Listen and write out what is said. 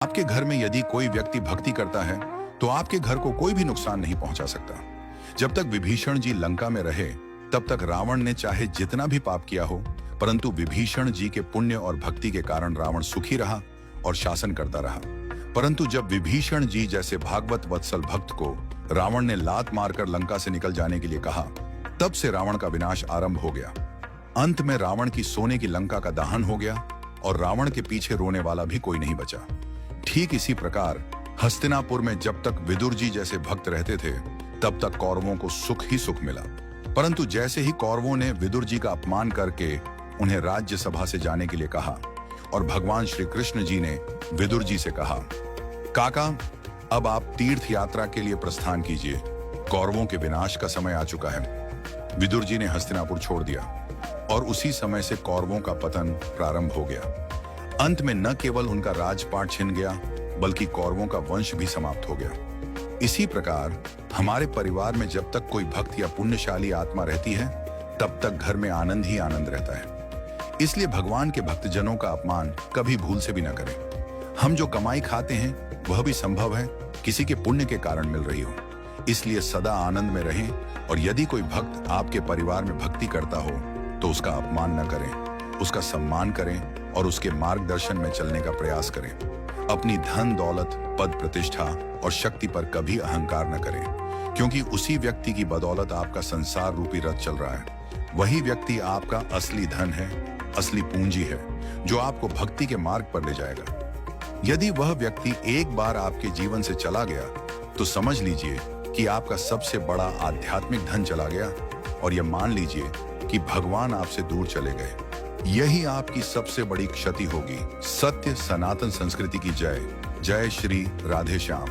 आपके घर में यदि कोई व्यक्ति भक्ति करता है तो आपके घर को कोई भी नुकसान नहीं पहुंचा सकता। जब तक विभीषण जी लंका में रहे तब तक रावण ने चाहे जितना भी पाप किया हो, परंतु विभीषण जी के पुण्य और भक्ति के कारण रावण सुखी रहा और शासन करता रहा। परंतु जब विभीषण जी जैसे भागवत वत्सल भक्त को रावण ने लात मारकर लंका से निकल जाने के लिए कहा, तब से रावण का विनाश आरंभ हो गया। अंत में रावण की सोने की लंका का दहन हो गया और रावण के पीछे रोने वाला भी कोई नहीं बचा। ठीक इसी प्रकार हस्तिनापुर में जब तक विदुर जी जैसे भक्त रहते थे तब तक कौरवों को सुख ही सुख मिला। परंतु जैसे ही कौरवों ने विदुर जी का अपमान करके उन्हें राज्यसभा से जाने के लिए कहा और भगवान श्री कृष्ण जी ने विदुर जी से कहा, काका अब आप तीर्थ यात्रा के लिए प्रस्थान कीजिए, कौरवों के विनाश का समय आ चुका है। विदुर जी ने हस्तिनापुर छोड़ दिया और उसी समय से कौरवों का पतन प्रारंभ हो गया। अंत में न केवल उनका राजपाट छिन गया बल्कि कौरवों का वंश भी समाप्त हो गया। इसी प्रकार हमारे परिवार में जब तक कोई भक्त या पुण्यशाली आत्मा रहती है तब तक घर में आनंद ही आनंद रहता है। इसलिए भगवान के भक्तजनों का अपमान कभी भूल से भी न करें। हम जो कमाई खाते हैं वह भी संभव है किसी के पुण्य के कारण मिल रही हो। इसलिए सदा आनंद में रहें और यदि कोई भक्त आपके परिवार में भक्ति करता हो तो उसका अपमान न करें, उसका सम्मान करें और उसके मार्गदर्शन में चलने का प्रयास करें। अपनी धन दौलत, पद प्रतिष्ठा और शक्ति पर कभी अहंकार न करें, क्योंकि उसी व्यक्ति की बदौलत आपका संसार रूपी रथ चल रहा है। वही व्यक्ति आपका असली धन है, असली पूंजी है, जो आपको भक्ति के मार्ग पर ले जाएगा। यदि वह व्यक्ति एक बार आपके जीवन से चला गया तो समझ लीजिए कि आपका सबसे बड़ा आध्यात्मिक धन चला गया और यह मान लीजिए कि भगवान आपसे दूर चले गए। यही आपकी सबसे बड़ी क्षति होगी। सत्य सनातन संस्कृति की जय। जय श्री राधे श्याम।